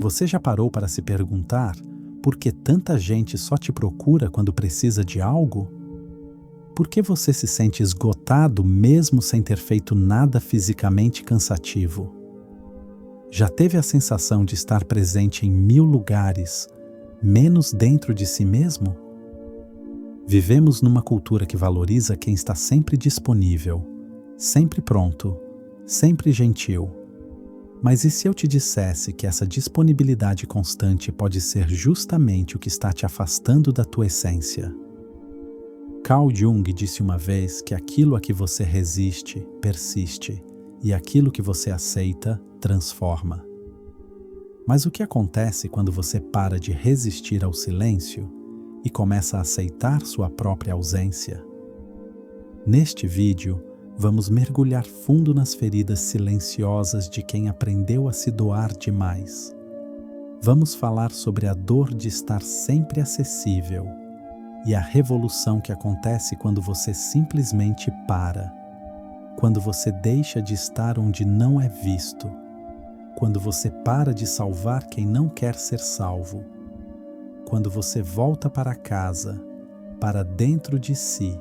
Você já parou para se perguntar por que tanta gente só te procura quando precisa de algo? Por que você se sente esgotado mesmo sem ter feito nada fisicamente cansativo? Já teve a sensação de estar presente em 1000 lugares, menos dentro de si mesmo? Vivemos numa cultura que valoriza quem está sempre disponível, sempre pronto, sempre gentil. Mas e se eu te dissesse que essa disponibilidade constante pode ser justamente o que está te afastando da tua essência? Carl Jung disse uma vez que aquilo a que você resiste, persiste, e aquilo que você aceita, transforma. Mas o que acontece quando você para de resistir ao silêncio e começa a aceitar sua própria ausência? Neste vídeo, vamos mergulhar fundo nas feridas silenciosas de quem aprendeu a se doar demais. Vamos falar sobre a dor de estar sempre acessível e a revolução que acontece quando você simplesmente para, quando você deixa de estar onde não é visto, quando você para de salvar quem não quer ser salvo, quando você volta para casa, para dentro de si.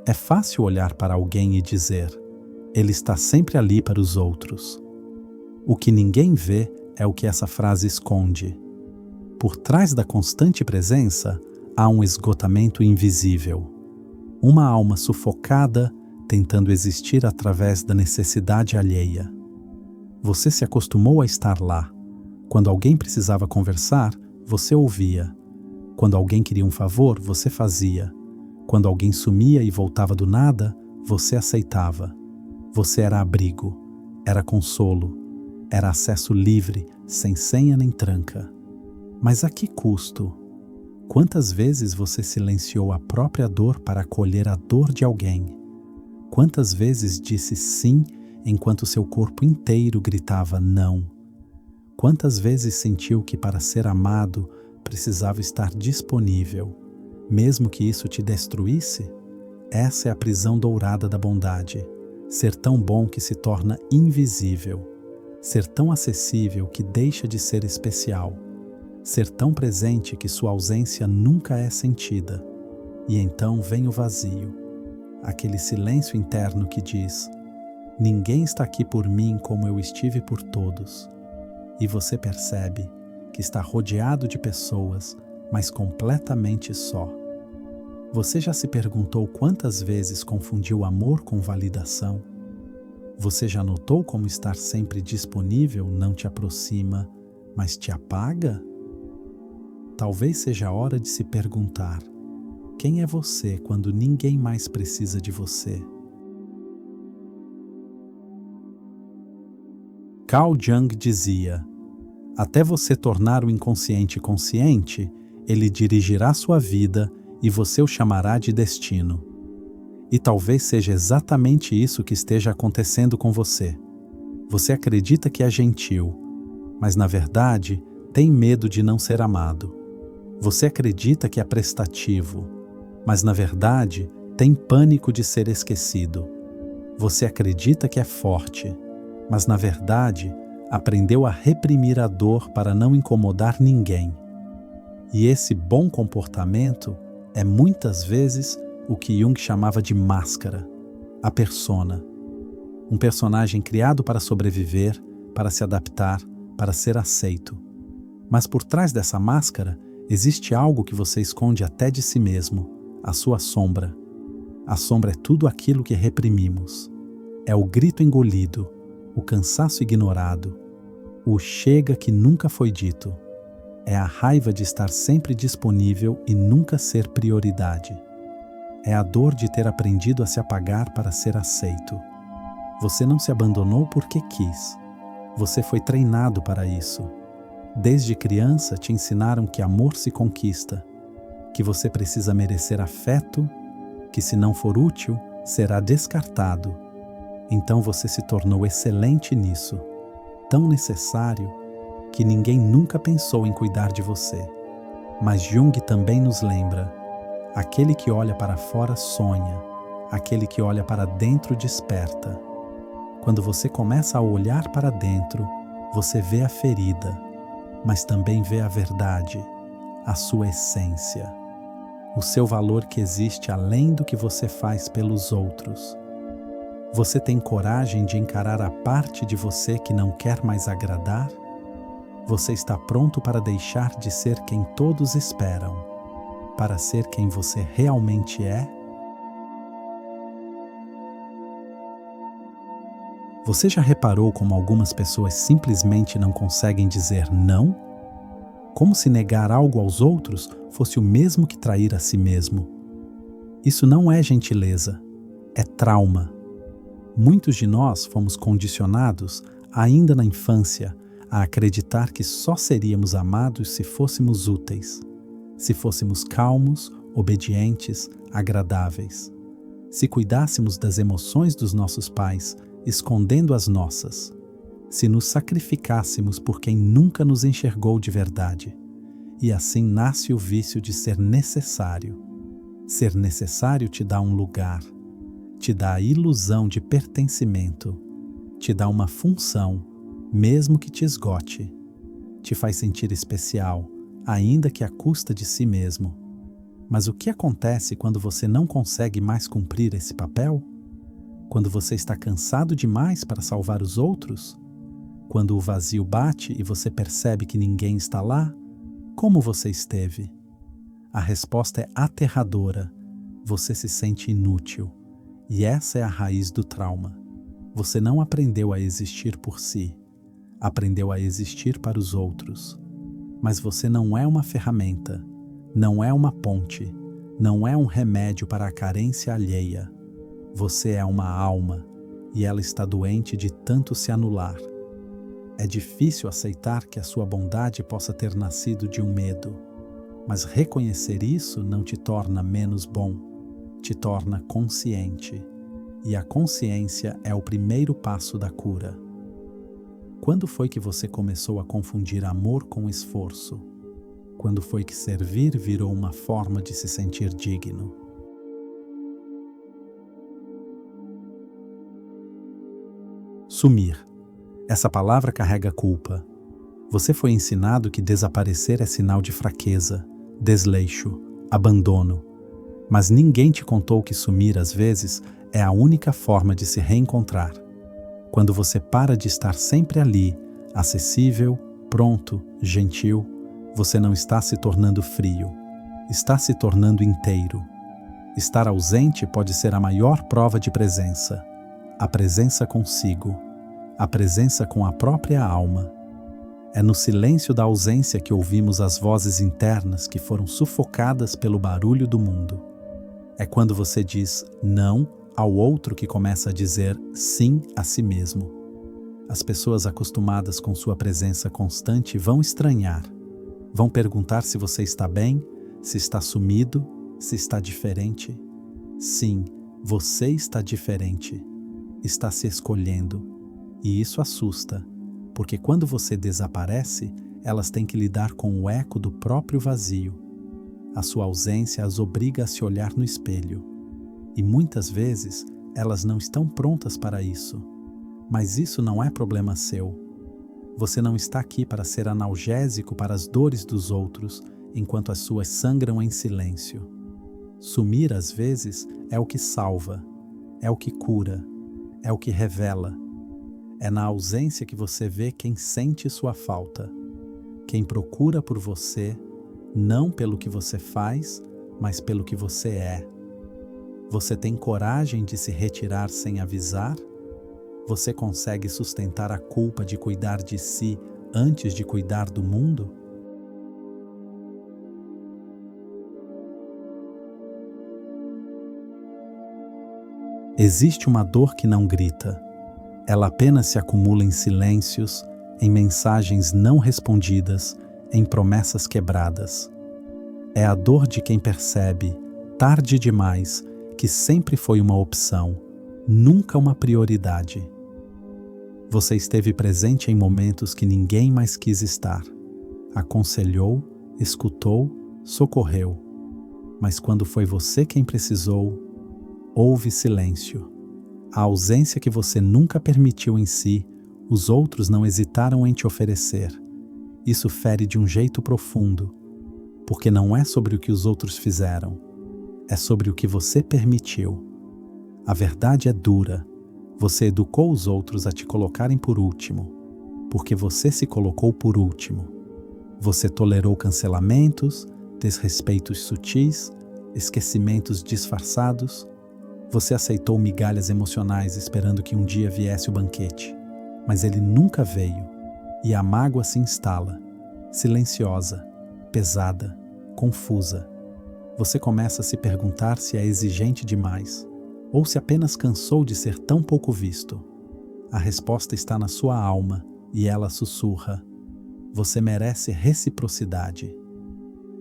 É fácil olhar para alguém e dizer: ele está sempre ali para os outros. O que ninguém vê é o que essa frase esconde. Por trás da constante presença, há um esgotamento invisível. Uma alma sufocada tentando existir através da necessidade alheia. Você se acostumou a estar lá. Quando alguém precisava conversar, você ouvia. Quando alguém queria um favor, você fazia. Quando alguém sumia e voltava do nada, você aceitava. Você era abrigo, era consolo, era acesso livre, sem senha nem tranca. Mas a que custo? Quantas vezes você silenciou a própria dor para acolher a dor de alguém? Quantas vezes disse sim enquanto seu corpo inteiro gritava não? Quantas vezes sentiu que para ser amado precisava estar disponível, mesmo que isso te destruísse? Essa é a prisão dourada da bondade. Ser tão bom que se torna invisível. Ser tão acessível que deixa de ser especial. Ser tão presente que sua ausência nunca é sentida. E então vem o vazio. Aquele silêncio interno que diz: ninguém está aqui por mim como eu estive por todos. E você percebe que está rodeado de pessoas, mas completamente só. Você já se perguntou quantas vezes confundiu amor com validação? Você já notou como estar sempre disponível não te aproxima, mas te apaga? Talvez seja a hora de se perguntar: quem é você quando ninguém mais precisa de você? Carl Jung dizia: até você tornar o inconsciente consciente, ele dirigirá sua vida e você o chamará de destino. E talvez seja exatamente isso que esteja acontecendo com você. Você acredita que é gentil, mas na verdade tem medo de não ser amado. Você acredita que é prestativo, mas na verdade tem pânico de ser esquecido. Você acredita que é forte, mas na verdade aprendeu a reprimir a dor para não incomodar ninguém. E esse bom comportamento é muitas vezes o que Jung chamava de máscara, a persona. Um personagem criado para sobreviver, para se adaptar, para ser aceito. Mas por trás dessa máscara existe algo que você esconde até de si mesmo, a sua sombra. A sombra é tudo aquilo que reprimimos. É o grito engolido, o cansaço ignorado, o chega que nunca foi dito. É a raiva de estar sempre disponível e nunca ser prioridade. É a dor de ter aprendido a se apagar para ser aceito. Você não se abandonou porque quis. Você foi treinado para isso. Desde criança te ensinaram que amor se conquista, que você precisa merecer afeto, que se não for útil, será descartado. Então você se tornou excelente nisso, tão necessário que ninguém nunca pensou em cuidar de você. Mas Jung também nos lembra: aquele que olha para fora sonha, aquele que olha para dentro desperta. Quando você começa a olhar para dentro, Você vê a ferida, mas também vê a verdade, a sua essência, o seu valor que existe além do que você faz pelos outros. Você tem coragem de encarar a parte de você que não quer mais agradar? Você está pronto para deixar de ser quem todos esperam, para ser quem você realmente é? Você já reparou como algumas pessoas simplesmente não conseguem dizer não? Como se negar algo aos outros fosse o mesmo que trair a si mesmo. Isso não é gentileza, é trauma. Muitos de nós fomos condicionados, ainda na infância, a acreditar que só seríamos amados se fôssemos úteis, se fôssemos calmos, obedientes, agradáveis, se cuidássemos das emoções dos nossos pais, escondendo as nossas, se nos sacrificássemos por quem nunca nos enxergou de verdade. E assim nasce o vício de ser necessário. Ser necessário te dá um lugar, te dá a ilusão de pertencimento, te dá uma função, mesmo que te esgote, te faz sentir especial, ainda que à custa de si mesmo. Mas o que acontece quando você não consegue mais cumprir esse papel? Quando você está cansado demais para salvar os outros? Quando o vazio bate e você percebe que ninguém está lá? Como você esteve? A resposta é aterradora. Você se sente inútil. E essa é a raiz do trauma. Você não aprendeu a existir por si. Aprendeu a existir para os outros. Mas você não é uma ferramenta, não é uma ponte, não é um remédio para a carência alheia. Você é uma alma e ela está doente de tanto se anular. É difícil aceitar que a sua bondade possa ter nascido de um medo, mas reconhecer isso não te torna menos bom, te torna consciente. E a consciência é o primeiro passo da cura. Quando foi que você começou a confundir amor com esforço? Quando foi que servir virou uma forma de se sentir digno? Sumir. Essa palavra carrega culpa. Você foi ensinado que desaparecer é sinal de fraqueza, desleixo, abandono. Mas ninguém te contou que sumir, às vezes, é a única forma de se reencontrar. Quando você para de estar sempre ali, acessível, pronto, gentil, você não está se tornando frio, está se tornando inteiro. Estar ausente pode ser a maior prova de presença. A presença consigo, a presença com a própria alma. É no silêncio da ausência que ouvimos as vozes internas que foram sufocadas pelo barulho do mundo. É quando você diz não ao outro que começa a dizer sim a si mesmo. As pessoas acostumadas com sua presença constante vão estranhar, vão perguntar se você está bem, se está sumido, se está diferente. Sim, você está diferente, está se escolhendo. E isso assusta, porque quando você desaparece, elas têm que lidar com o eco do próprio vazio. A sua ausência as obriga a se olhar no espelho. E muitas vezes, elas não estão prontas para isso. Mas isso não é problema seu. Você não está aqui para ser analgésico para as dores dos outros, enquanto as suas sangram em silêncio. Sumir, às vezes, é o que salva, é o que cura, é o que revela. É na ausência que você vê quem sente sua falta, quem procura por você, não pelo que você faz, mas pelo que você é. Você tem coragem de se retirar sem avisar? Você consegue sustentar a culpa de cuidar de si antes de cuidar do mundo? Existe uma dor que não grita. Ela apenas se acumula em silêncios, em mensagens não respondidas, em promessas quebradas. É a dor de quem percebe, tarde demais, que sempre foi uma opção, nunca uma prioridade. Você esteve presente em momentos que ninguém mais quis estar. Aconselhou, escutou, socorreu. Mas quando foi você quem precisou, houve silêncio. A ausência que você nunca permitiu em si, Os outros não hesitaram em te oferecer. Isso fere de um jeito profundo, porque não é sobre o que os outros fizeram, é sobre o que você permitiu. A verdade é dura. Você educou os outros a te colocarem por último, porque você se colocou por último. Você tolerou cancelamentos, desrespeitos sutis, esquecimentos disfarçados. Você aceitou migalhas emocionais esperando que um dia viesse o banquete, mas ele nunca veio, e a mágoa se instala, silenciosa, pesada, confusa. Você começa a se perguntar se é exigente demais, ou se apenas cansou de ser tão pouco visto. A resposta está na sua alma, e ela sussurra: você merece reciprocidade.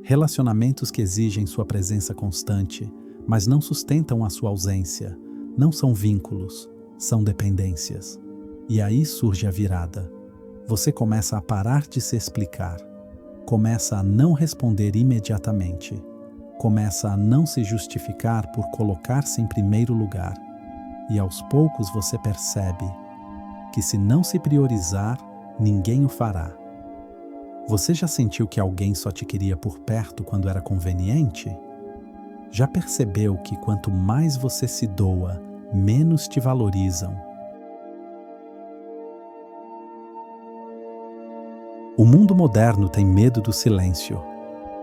Relacionamentos que exigem sua presença constante, mas não sustentam a sua ausência, não são vínculos, são dependências. E aí surge a virada. Você começa a parar de se explicar, começa a não responder imediatamente, começa a não se justificar por colocar-se em primeiro lugar. E aos poucos você percebe que se não se priorizar, ninguém o fará. Você já sentiu que alguém só te queria por perto quando era conveniente? Já percebeu que quanto mais você se doa, menos te valorizam? O mundo moderno tem medo do silêncio.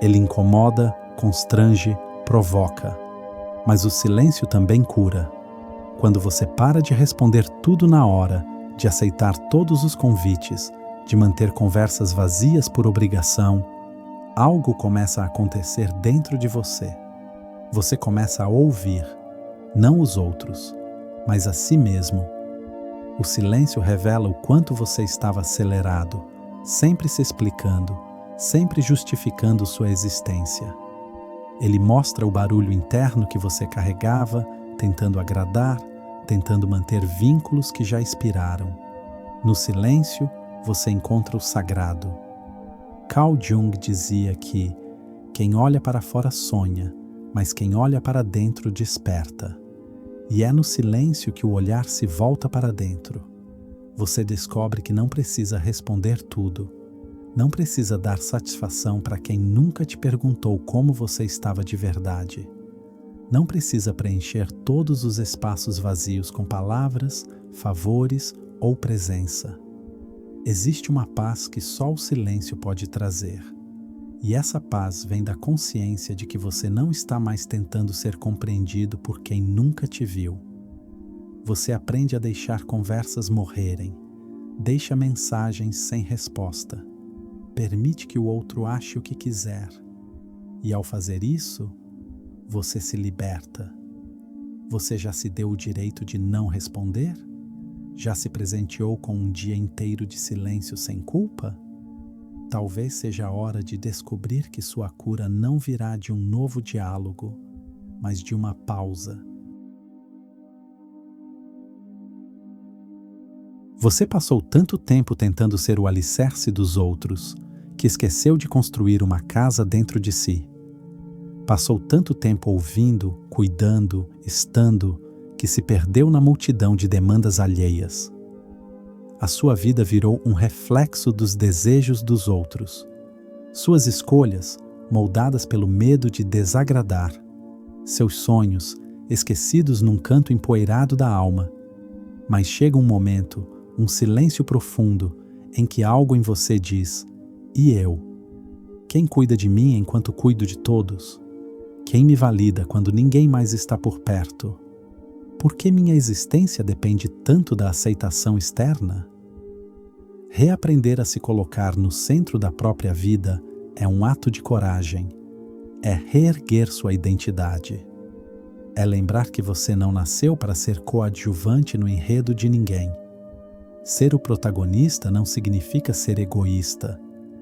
Ele incomoda, constrange, provoca. Mas o silêncio também cura. Quando você para de responder tudo na hora, de aceitar todos os convites, de manter conversas vazias por obrigação, algo começa a acontecer dentro de você. Você começa a ouvir, não os outros, mas a si mesmo. O silêncio revela o quanto você estava acelerado, sempre se explicando, sempre justificando sua existência. Ele mostra o barulho interno que você carregava, tentando agradar, tentando manter vínculos que já expiraram. No silêncio, você encontra o sagrado. Carl Jung dizia que quem olha para fora sonha, mas quem olha para dentro desperta. E é no silêncio que o olhar se volta para dentro. Você descobre que não precisa responder tudo. Não precisa dar satisfação para quem nunca te perguntou como você estava de verdade. Não precisa preencher todos os espaços vazios com palavras, favores ou presença. Existe uma paz que só o silêncio pode trazer. E essa paz vem da consciência de que você não está mais tentando ser compreendido por quem nunca te viu. Você aprende a deixar conversas morrerem, deixa mensagens sem resposta, permite que o outro ache o que quiser. E ao fazer isso, você se liberta. Você já se deu o direito de não responder? Já se presenteou com um dia inteiro de silêncio sem culpa? Talvez seja a hora de descobrir que sua cura não virá de um novo diálogo, mas de uma pausa. Você passou tanto tempo tentando ser o alicerce dos outros, que esqueceu de construir uma casa dentro de si. Passou tanto tempo ouvindo, cuidando, estando, que se perdeu na multidão de demandas alheias. A sua vida virou um reflexo dos desejos dos outros. Suas escolhas, moldadas pelo medo de desagradar. Seus sonhos, esquecidos num canto empoeirado da alma. Mas chega um momento, um silêncio profundo, em que algo em você diz: e eu? Quem cuida de mim enquanto cuido de todos? Quem me valida quando ninguém mais está por perto? Por que minha existência depende tanto da aceitação externa? Reaprender a se colocar no centro da própria vida é um ato de coragem. É reerguer sua identidade. É lembrar que você não nasceu para ser coadjuvante no enredo de ninguém. Ser o protagonista não significa ser egoísta.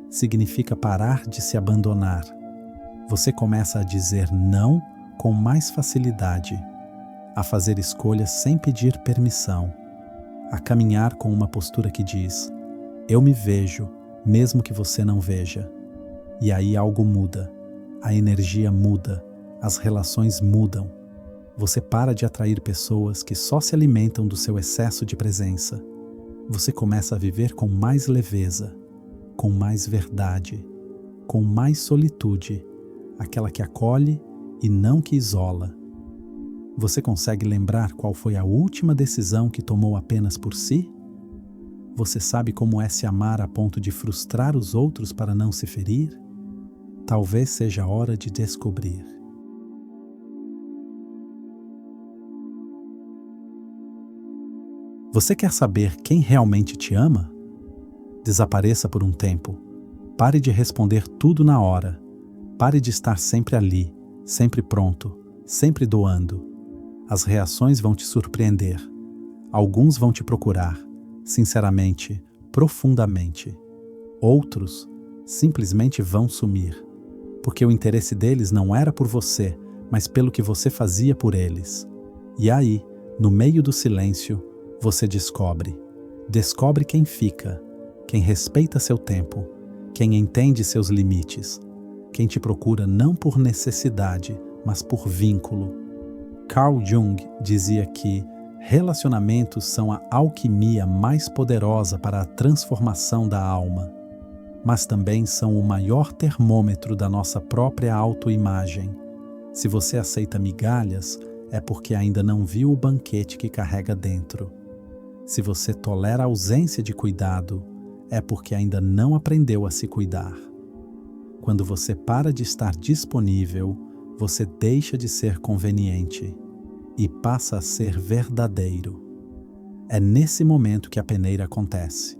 Significa parar de se abandonar. Você começa a dizer não com mais facilidade, a fazer escolhas sem pedir permissão, a caminhar com uma postura que diz: eu me vejo, mesmo que você não veja. E aí algo muda, a energia muda, as relações mudam. Você para de atrair pessoas que só se alimentam do seu excesso de presença. você começa a viver com mais leveza, com mais verdade, com mais solitude, aquela que acolhe e não que isola. Você consegue lembrar qual foi a última decisão que tomou apenas por si? Você sabe como é se amar a ponto de frustrar os outros para não se ferir? Talvez seja a hora de descobrir. Você quer saber quem realmente te ama? Desapareça por um tempo. Pare de responder tudo na hora. Pare de estar sempre ali, sempre pronto, sempre doando. As reações vão te surpreender. Alguns vão te procurar, sinceramente, profundamente. Outros simplesmente vão sumir, porque o interesse deles não era por você, mas pelo que você fazia por eles. E aí, no meio do silêncio, você descobre quem fica, quem respeita seu tempo, quem entende seus limites, quem te procura não por necessidade, mas por vínculo. Carl Jung dizia que relacionamentos são a alquimia mais poderosa para a transformação da alma, mas também são o maior termômetro da nossa própria autoimagem. Se você aceita migalhas, é porque ainda não viu o banquete que carrega dentro. Se você tolera a ausência de cuidado, é porque ainda não aprendeu a se cuidar. Quando você para de estar disponível, você deixa de ser conveniente e passa a ser verdadeiro. É nesse momento que a peneira acontece.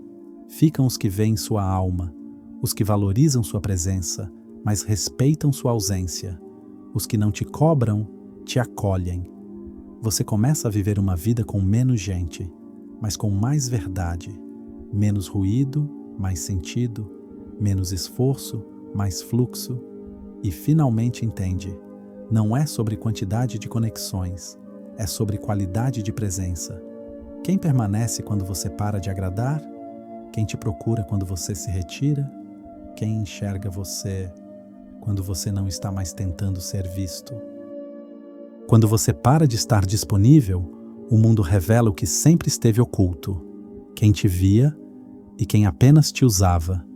Ficam os que veem sua alma, os que valorizam sua presença, mas respeitam sua ausência. Os que não te cobram, te acolhem. Você começa a viver uma vida com menos gente, mas com mais verdade, menos ruído, mais sentido, menos esforço, mais fluxo, e finalmente entende, não é sobre quantidade de conexões, é sobre qualidade de presença. Quem permanece quando você para de agradar? Quem te procura quando você se retira? Quem enxerga você quando você não está mais tentando ser visto? Quando você para de estar disponível, o mundo revela o que sempre esteve oculto. Quem te via e quem apenas te usava.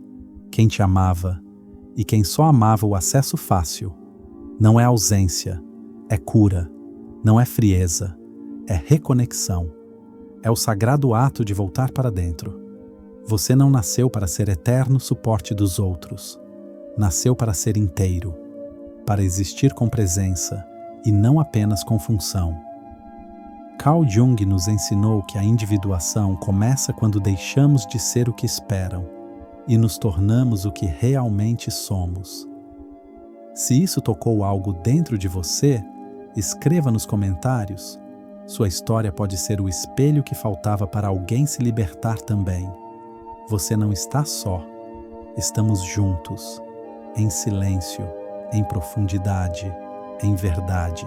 Quem te amava e quem só amava o acesso fácil. Não é ausência, é cura. Não é frieza, é reconexão. É o sagrado ato de voltar para dentro. Você não nasceu para ser eterno suporte dos outros. Nasceu para ser inteiro, para existir com presença e não apenas com função. Carl Jung nos ensinou que a individuação começa quando deixamos de ser o que esperam e nos tornamos o que realmente somos. Se isso tocou algo dentro de você, escreva nos comentários. Sua história pode ser o espelho que faltava para alguém se libertar também. Você não está só. Estamos juntos, em silêncio, em profundidade, em verdade.